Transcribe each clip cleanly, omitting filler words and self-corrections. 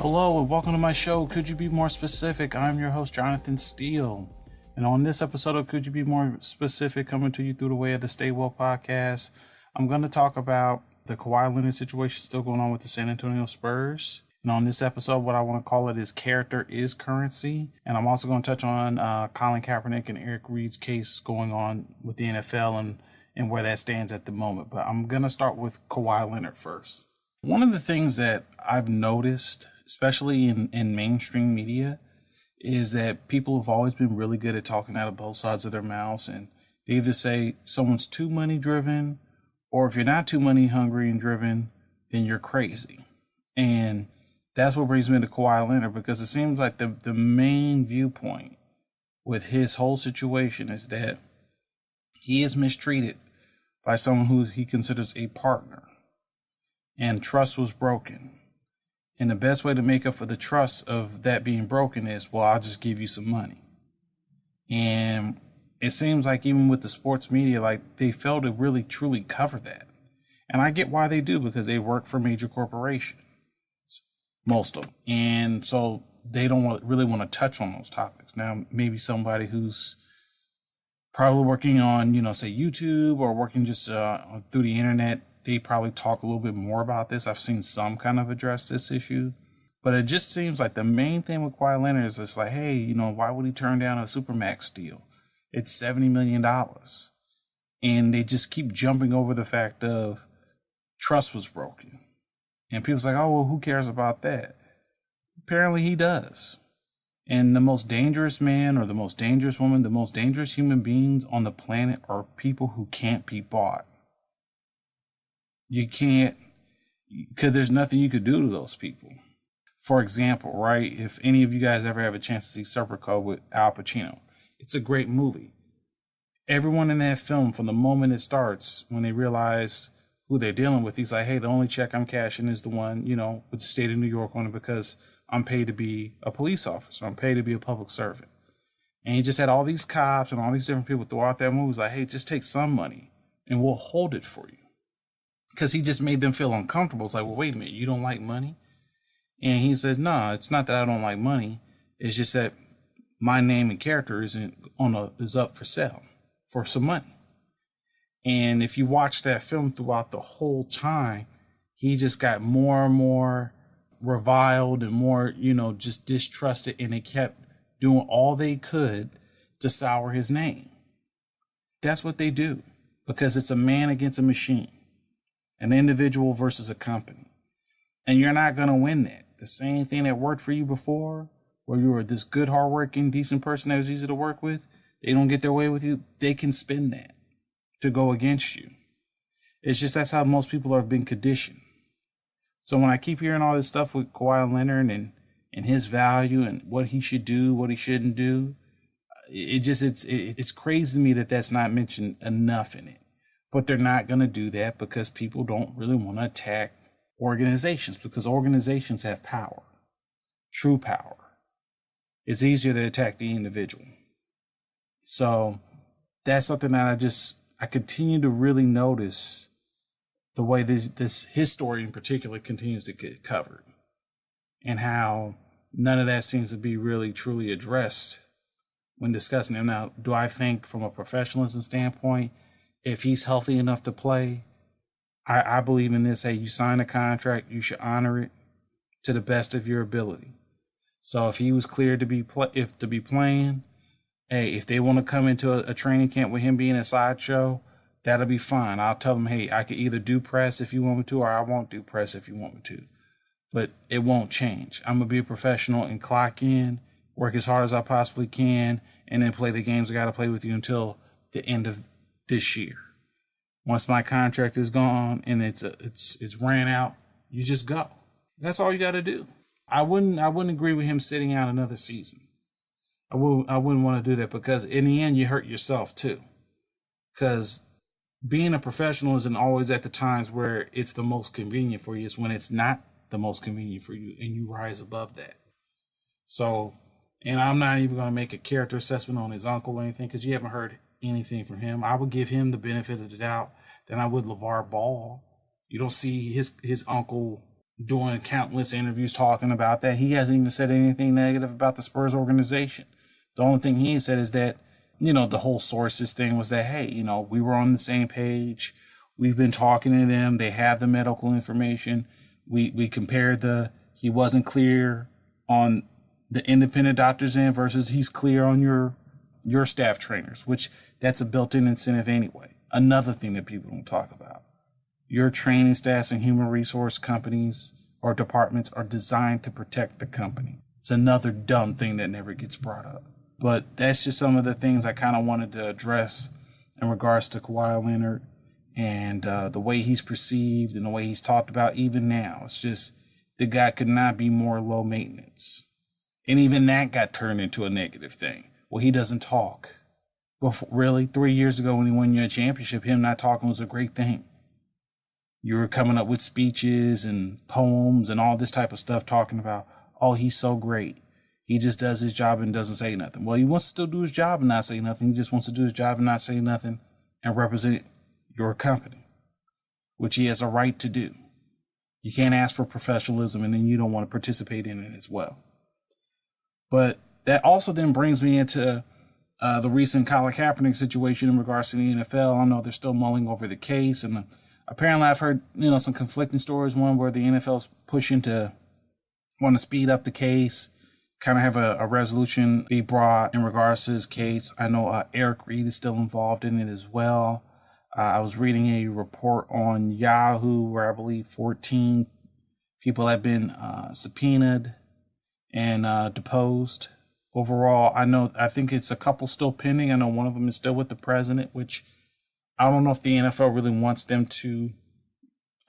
Hello and welcome to my show, Could You Be More Specific? I'm your host, Jonathan Steele. And on this episode of Could You Be More Specific, coming to you through the way of the Stay Well podcast, I'm going to talk about the Kawhi Leonard situation still going on with the San Antonio Spurs. And on this episode, what I want to call it is character is currency. And I'm also going to touch on Colin Kaepernick and Eric Reid's case going on with the NFL and where that stands at the moment. But I'm going to start with Kawhi Leonard first. One of the things that I've noticed, especially in mainstream media, is that people have always been really good at talking out of both sides of their mouths. And they either say someone's too money driven, or if you're not too money hungry and driven, then you're crazy. And that's what brings me to Kawhi Leonard, because it seems like the main viewpoint with his whole situation is that he is mistreated by someone who he considers a partner. And trust was broken. And the best way to make up for the trust of that being broken is, well, I'll just give you some money. And it seems like even with the sports media, like they fail to really truly cover that. And I get why they do, because they work for major corporations, most of them. And so they don't really want to touch on those topics. Now, maybe somebody who's probably working on, say YouTube or working just through the internet, they probably talk a little bit more about this. I've seen some kind of address this issue, but it just seems like the main thing with Kawhi Leonard is it's like, hey, why would he turn down a Supermax deal? It's $70 million. And they just keep jumping over the fact of trust was broken. And people's like, oh, well, who cares about that? Apparently he does. And the most dangerous man or the most dangerous woman, the most dangerous human beings on the planet are people who can't be bought. You can't, because there's nothing you could do to those people. For example, right, if any of you guys ever have a chance to see Serpico with Al Pacino, it's a great movie. Everyone in that film, from the moment it starts, when they realize who they're dealing with, he's like, hey, the only check I'm cashing is the one, with the state of New York on it, because I'm paid to be a police officer. I'm paid to be a public servant. And he just had all these cops and all these different people throughout that movie. He's like, hey, just take some money and we'll hold it for you. Because he just made them feel uncomfortable. It's like, well, wait a minute, you don't like money? And he says, no, it's not that I don't like money. It's just that my name and character is up for sale for some money. And if you watch that film throughout the whole time, he just got more and more reviled and more, just distrusted. And they kept doing all they could to sour his name. That's what they do, because it's a man against a machine. An individual versus a company. And you're not going to win that. The same thing that worked for you before, where you were this good, hardworking, decent person that was easy to work with, they don't get their way with you, they can spin that to go against you. It's just that's how most people have been conditioned. So when I keep hearing all this stuff with Kawhi Leonard and his value and what he should do, what he shouldn't do, it's crazy to me that that's not mentioned enough in it. But they're not going to do that because people don't really want to attack organizations, because organizations have power, true power. It's easier to attack the individual. So that's something that I continue to really notice the way his story in particular continues to get covered, and how none of that seems to be really truly addressed when discussing it. Now, do I think from a professionalism standpoint, if he's healthy enough to play, I believe in this. Hey, you sign a contract, you should honor it to the best of your ability. So if he was cleared to be playing, hey, if they want to come into a training camp with him being a sideshow, that'll be fine. I'll tell them, hey, I could either do press if you want me to, or I won't do press if you want me to. But it won't change. I'm going to be a professional and clock in, work as hard as I possibly can, and then play the games I got to play with you until the end of this year. Once my contract is gone and it's ran out, you just go. That's all you got to do. I wouldn't agree with him sitting out another season. I wouldn't want to do that, because in the end you hurt yourself too. Because being a professional isn't always at the times where it's the most convenient for you. It's when it's not the most convenient for you, and you rise above that. So, and I'm not even going to make a character assessment on his uncle or anything, because you haven't heard anything from him. I would give him the benefit of the doubt than I would LeVar Ball. You don't see his uncle doing countless interviews talking about that. He hasn't even said anything negative about the Spurs organization. The only thing he said is that, the whole sources thing was that, hey, we were on the same page. We've been talking to them. They have the medical information. We compared he wasn't clear on the independent doctors in versus he's clear on your staff trainers, which that's a built-in incentive anyway. Another thing that people don't talk about. Your training staffs and human resource companies or departments are designed to protect the company. It's another dumb thing that never gets brought up. But that's just some of the things I kind of wanted to address in regards to Kawhi Leonard and the way he's perceived and the way he's talked about even now. It's just the guy could not be more low maintenance. And even that got turned into a negative thing. Well, he doesn't talk. Well, really? 3 years ago when he won you a championship, him not talking was a great thing. You were coming up with speeches and poems and all this type of stuff talking about, oh, he's so great. He just does his job and doesn't say nothing. Well, he wants to still do his job and not say nothing. He just wants to do his job and not say nothing and represent your company, which he has a right to do. You can't ask for professionalism and then you don't want to participate in it as well. But that also then brings me into the recent Colin Kaepernick situation in regards to the NFL. I know they're still mulling over the case, and apparently I've heard some conflicting stories. One where the NFL's pushing to want to speed up the case, kind of have a resolution be brought in regards to his case. I know Eric Reed is still involved in it as well. I was reading a report on Yahoo where I believe 14 people have been subpoenaed and deposed. Overall, I think it's a couple still pending. I know one of them is still with the president, which I don't know if the NFL really wants them to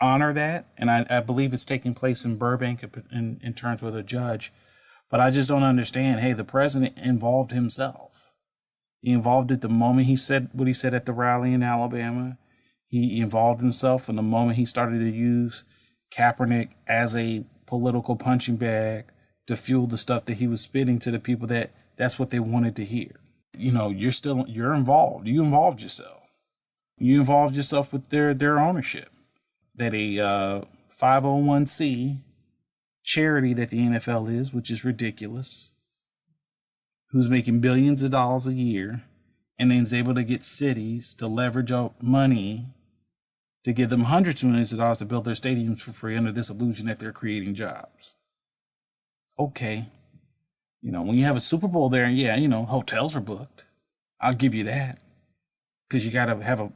honor that. And I believe it's taking place in Burbank in terms with a judge. But I just don't understand. Hey, the president involved himself. He involved it the moment he said what he said at the rally in Alabama. He involved himself from the moment he started to use Kaepernick as a political punching bag to fuel the stuff that he was spitting to the people that's what they wanted to hear. You're involved. You involved yourself. You involved yourself with their ownership. That a 501c charity that the NFL is, which is ridiculous, who's making billions of dollars a year and then is able to get cities to leverage out money to give them hundreds of millions of dollars to build their stadiums for free under this illusion that they're creating jobs. Okay. When you have a Super Bowl there, yeah, hotels are booked. I'll give you that. Because you got to have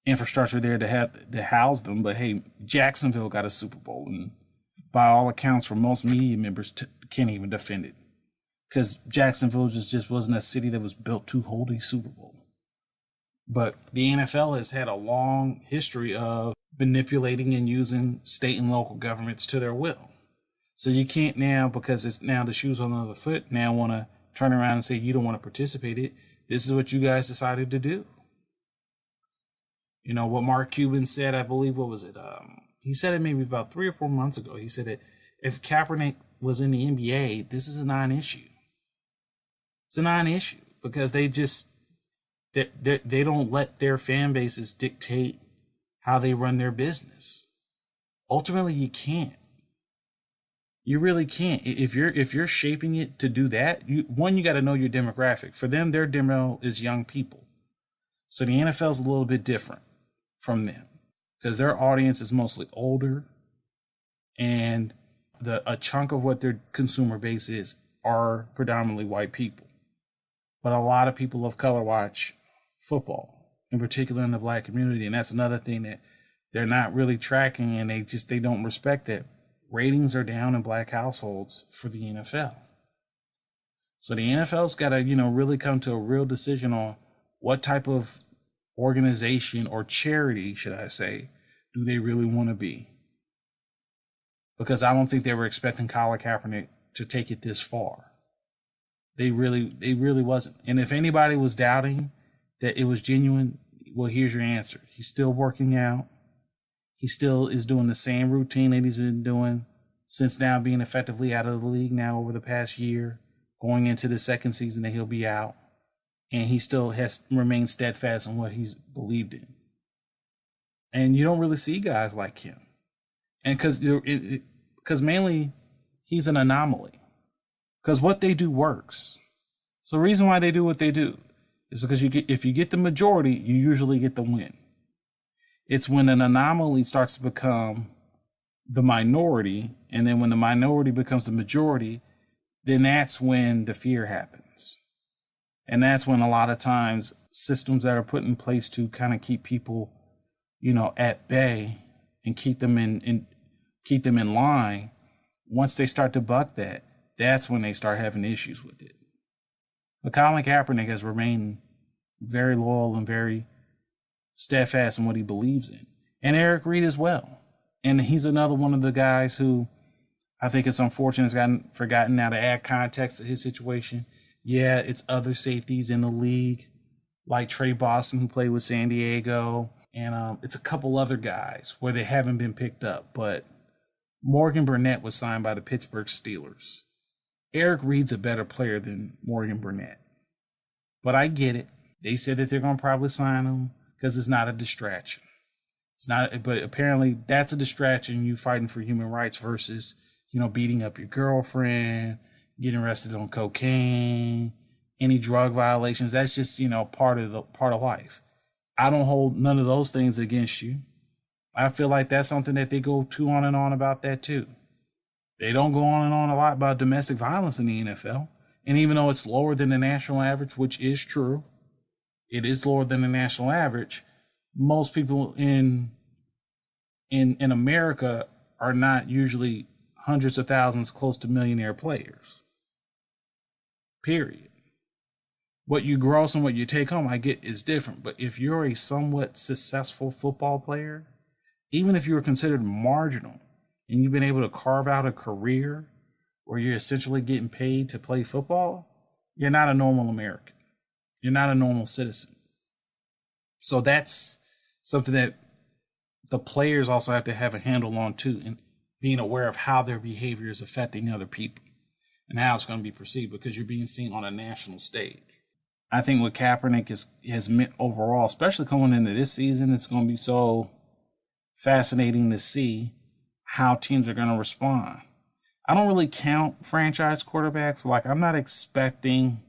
infrastructure there to house them. But hey, Jacksonville got a Super Bowl, and by all accounts, for most media members, can't even defend it. Because Jacksonville just wasn't a city that was built to hold a Super Bowl. But the NFL has had a long history of manipulating and using state and local governments to their will. So you can't now, because it's now the shoe's on the other foot, now want to turn around and say you don't want to participate in it. This is what you guys decided to do. What Mark Cuban said, I believe, what was it? He said it maybe about 3 or 4 months ago. He said that if Kaepernick was in the NBA, this is a non-issue. It's a non-issue because they don't let their fan bases dictate how they run their business. Ultimately, you can't. You really can't. If you're shaping it to do that, you got to know your demographic. For them, their demo is young people. So the NFL is a little bit different from them because their audience is mostly older, and a chunk of what their consumer base is are predominantly white people. But a lot of people of color watch football, in particular in the black community, and that's another thing that they're not really tracking, and they don't respect it. Ratings are down in black households for the NFL. So the NFL's got to, really come to a real decision on what type of organization or charity, should I say, do they really want to be? Because I don't think they were expecting Colin Kaepernick to take it this far. They really wasn't. And if anybody was doubting that it was genuine, well, here's your answer. He's still working out. He still is doing the same routine that he's been doing since now being effectively out of the league now over the past year, going into the second season that he'll be out. And he still has remained steadfast in what he's believed in. And you don't really see guys like him. And because mainly he's an anomaly. Because what they do works. So the reason why they do what they do is because if you get the majority, you usually get the win. It's when an anomaly starts to become the minority, and then when the minority becomes the majority, then that's when the fear happens. And that's when a lot of times systems that are put in place to kind of keep people, at bay and keep them in line, once they start to buck that, that's when they start having issues with it. But Colin Kaepernick has remained very loyal and very steadfast in what he believes in. And Eric Reed as well. And he's another one of the guys who I think it's unfortunate has gotten forgotten now to add context to his situation. Yeah, it's other safeties in the league, like Trey Boston, who played with San Diego. And it's a couple other guys where they haven't been picked up. But Morgan Burnett was signed by the Pittsburgh Steelers. Eric Reed's a better player than Morgan Burnett. But I get it. They said that they're going to probably sign him because it's not a distraction. It's not, but apparently that's a distraction, you fighting for human rights versus, beating up your girlfriend, getting arrested on cocaine, any drug violations. That's just, part of life. I don't hold none of those things against you. I feel like that's something that they go too on and on about that too. They don't go on and on a lot about domestic violence in the NFL. And even though it's lower than the national average, which is true, it is lower than the national average, most people in America are not usually hundreds of thousands close to millionaire players. Period. What you gross and what you take home, I get, is different. But if you're a somewhat successful football player, even if you're considered marginal and you've been able to carve out a career where you're essentially getting paid to play football, you're not a normal American. You're not a normal citizen. So that's something that the players also have to have a handle on too, and being aware of how their behavior is affecting other people and how it's going to be perceived because you're being seen on a national stage. I think what Kaepernick has meant overall, especially coming into this season, it's going to be so fascinating to see how teams are going to respond. I don't really count franchise quarterbacks. Like, I'm not expecting,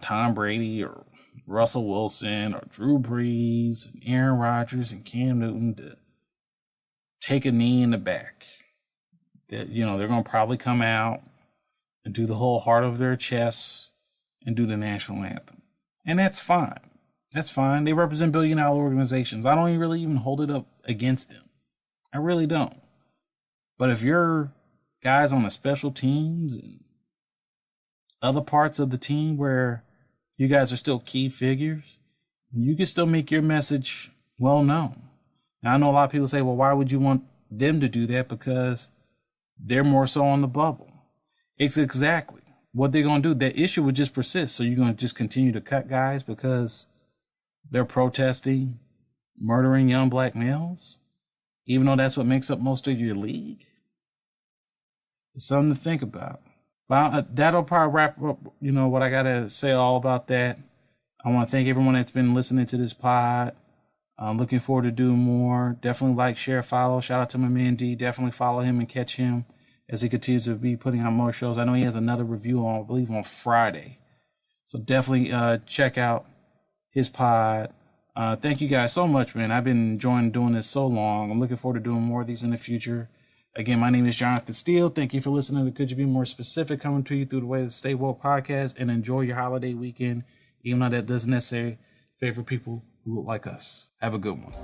Tom Brady or Russell Wilson or Drew Brees and Aaron Rodgers and Cam Newton to take a knee in the back. That, they're going to probably come out and do the whole heart of their chest and do the national anthem. And that's fine. That's fine. They represent billion-dollar organizations. I don't really even hold it up against them. I really don't. But if you're guys on the special teams and other parts of the team where you guys are still key figures, you can still make your message well known. Now, I know a lot of people say, well, why would you want them to do that? Because they're more so on the bubble. It's exactly what they're going to do. That issue would just persist. So you're going to just continue to cut guys because they're protesting murdering young black males, even though that's what makes up most of your league? It's something to think about. But that'll probably wrap up, what I got to say all about that. I want to thank everyone that's been listening to this pod. I'm looking forward to doing more. Definitely like, share, follow. Shout out to my man D. Definitely follow him and catch him as he continues to be putting out more shows. I know he has another review on, I believe, on Friday. So definitely check out his pod. Thank you guys so much, man. I've been enjoying doing this so long. I'm looking forward to doing more of these in the future. Again, my name is Jonathan Steele. Thank you for listening to Could You Be More Specific, coming to you through the way of the Stay Woke podcast, and enjoy your holiday weekend, even though that doesn't necessarily favor people who look like us. Have a good one.